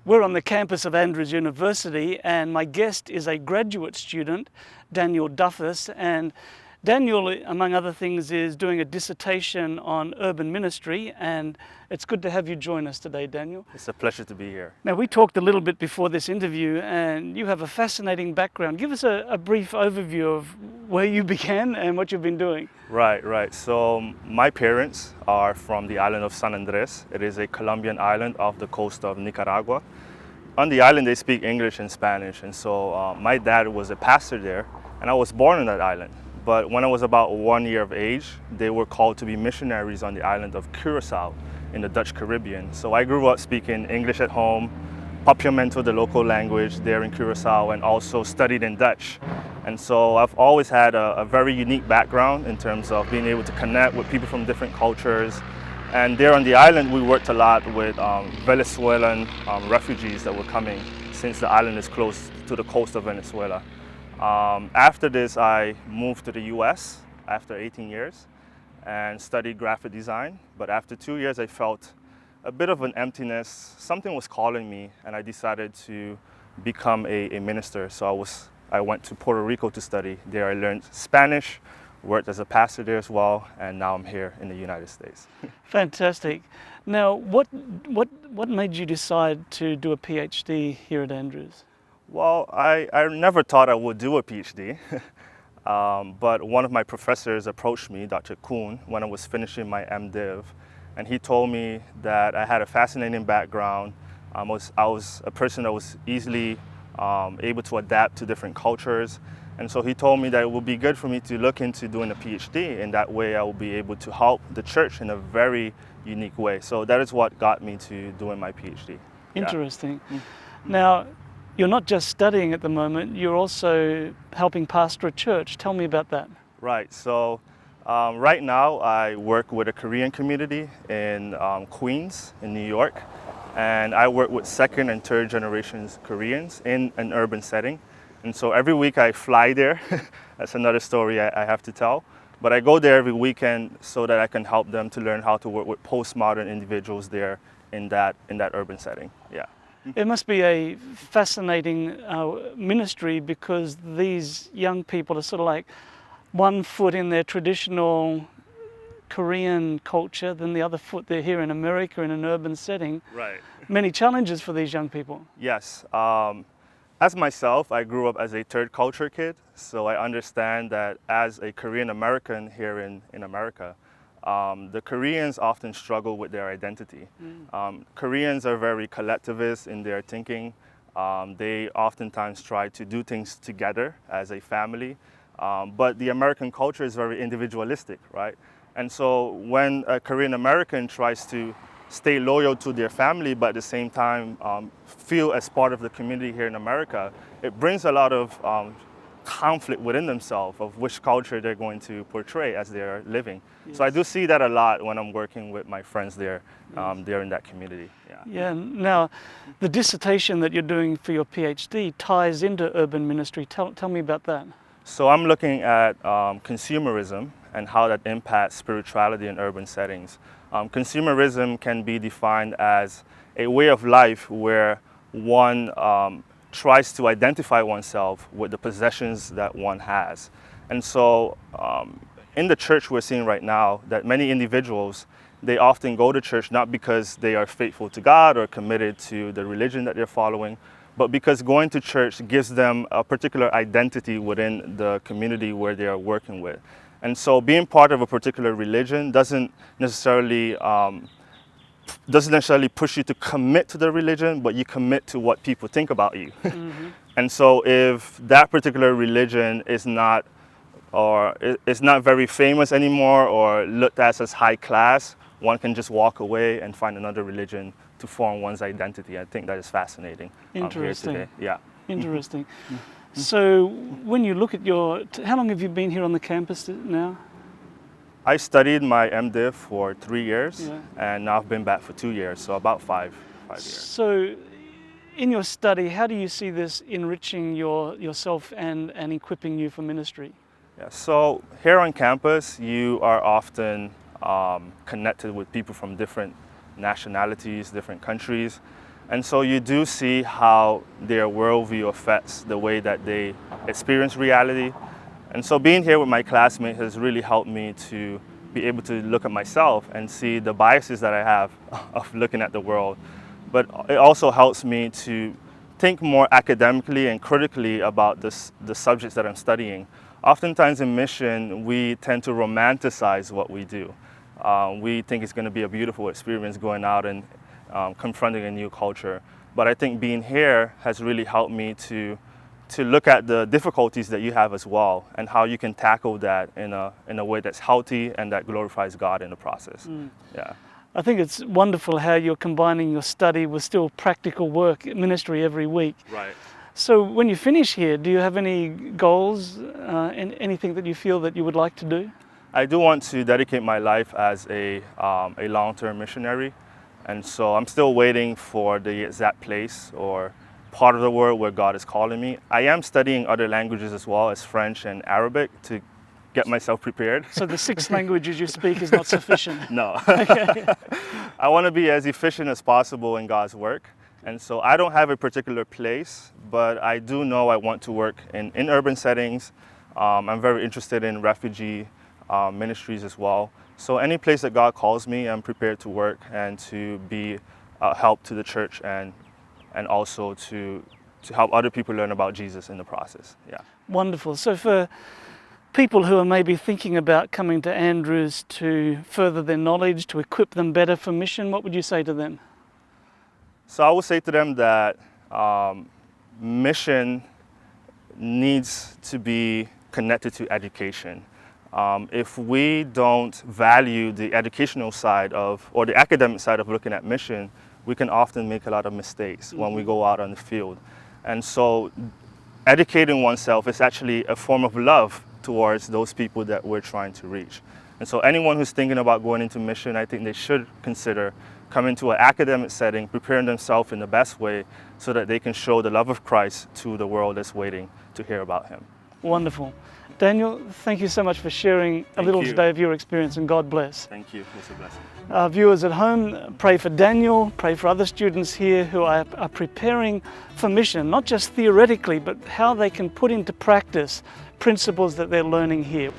We're on the campus of Andrews University, and my guest is a graduate student, Daniel Duffus. And Daniel, among other things, is doing a dissertation on urban ministry, and it's good to have you join us today, Daniel. It's a pleasure to be here. Now, we talked a little bit before this interview, and you have a fascinating background. Give us a brief overview of where you began and what you've been doing. Right. So my parents are from the island of San Andres. It is a Colombian island off the coast of Nicaragua. On the island, they speak English and Spanish, and so my dad was a pastor there, and I was born on that island. But when I was about 1 year of age, they were called to be missionaries on the island of Curacao in the Dutch Caribbean. So I grew up speaking English at home, Papiamento, the local language there in Curacao, and also studied in Dutch. And so I've always had a very unique background in terms of being able to connect with people from different cultures. And there on the island, we worked a lot with Venezuelan refugees that were coming since the island is close to the coast of Venezuela. After this, I moved to the US after 18 years and studied graphic design. But after 2 years, I felt a bit of an emptiness. Something was calling me, and I decided to become a minister. So I went to Puerto Rico to study. There I learned Spanish, worked as a pastor there as well, and now I'm here in the United States. Fantastic. Now, what made you decide to do a PhD here at Andrews? Well, I never thought I would do a PhD, but one of my professors approached me, Dr. Kuhn, when I was finishing my MDiv, and he told me that I had a fascinating background. I was a person that was easily able to adapt to different cultures, and so he told me that it would be good for me to look into doing a PhD, and that way I will be able to help the church in a very unique way. So that is what got me to doing my PhD. Interesting. Yeah. Now, you're not just studying at the moment, you're also helping pastor a church. Tell me about that. Right. So right now I work with a Korean community in Queens, in New York. And I work with second and third generations Koreans in an urban setting. And so every week I fly there. That's another story I have to tell. But I go there every weekend so that I can help them to learn how to work with postmodern individuals there in that urban setting. Yeah. It must be a fascinating ministry, because these young people are sort of like one foot in their traditional Korean culture, then the other foot they're here in America in an urban setting. Right. Many challenges for these young people. Yes. As myself, I grew up as a third culture kid, so I understand that as a Korean American here in America, the Koreans often struggle with their identity. Koreans are very collectivist in their thinking. They oftentimes try to do things together as a family, but the American culture is very individualistic, right? And so when a Korean American tries to stay loyal to their family, but at the same time feel as part of the community here in America, it brings a lot of conflict within themselves of which culture they're going to portray as they're living. Yes. So I do see that a lot when I'm working with my friends there, there in that community. Yeah. Now, the dissertation that you're doing for your PhD ties into urban ministry. Tell me about that. So I'm looking at consumerism and how that impacts spirituality in urban settings. Consumerism can be defined as a way of life where one tries to identify oneself with the possessions that one has. And so in the church we're seeing right now that many individuals, they often go to church not because they are faithful to God or committed to the religion that they're following, but because going to church gives them a particular identity within the community where they are working with. And so being part of a particular religion doesn't necessarily push you to commit to the religion, but you commit to what people think about you. Mm-hmm. And so if that particular religion is not very famous anymore or looked at as high class, one can just walk away and find another religion to form one's identity. I think that is fascinating. Interesting. Here today. Yeah. Interesting. So when you look at how long have you been here on the campus now? I studied my MDiv for 3 years, and now I've been back for 2 years, so about five years. So in your study, how do you see this enriching yourself and equipping you for ministry? Yeah, so here on campus, you are often connected with people from different nationalities, different countries. And so you do see how their worldview affects the way that they experience reality. And so being here with my classmates has really helped me to be able to look at myself and see the biases that I have of looking at the world. But it also helps me to think more academically and critically about the subjects that I'm studying. Oftentimes in mission, we tend to romanticize what we do. We think it's going to be a beautiful experience going out and confronting a new culture. But I think being here has really helped me to look at the difficulties that you have as well and how you can tackle that in a way that's healthy and that glorifies God in the process. Yeah. I think it's wonderful how you're combining your study with still practical work, ministry every week. Right. So when you finish here, do you have any goals, anything that you feel that you would like to do? I do want to dedicate my life as a long-term missionary. And so I'm still waiting for the exact place or part of the world where God is calling me. I am studying other languages as well as French and Arabic to get myself prepared. So the 6 languages you speak is not sufficient? No. Okay. I want to be as efficient as possible in God's work. And so I don't have a particular place, but I do know I want to work in urban settings. I'm very interested in refugee ministries as well. So any place that God calls me, I'm prepared to work and to be a help to the church and also to help other people learn about Jesus in the process. Yeah. Wonderful. So for people who are maybe thinking about coming to Andrews to further their knowledge, to equip them better for mission, what would you say to them? So I would say to them that mission needs to be connected to education. If we don't value the educational side or the academic side of looking at mission, we can often make a lot of mistakes when we go out on the field. And so educating oneself is actually a form of love towards those people that we're trying to reach. And so anyone who's thinking about going into mission, I think they should consider coming to an academic setting, preparing themselves in the best way so that they can show the love of Christ to the world that's waiting to hear about him. Wonderful. Daniel, thank you so much for sharing a little today of your experience, and God bless. Thank you. It's a blessing. Viewers at home, pray for Daniel, pray for other students here who are preparing for mission, not just theoretically, but how they can put into practice principles that they're learning here.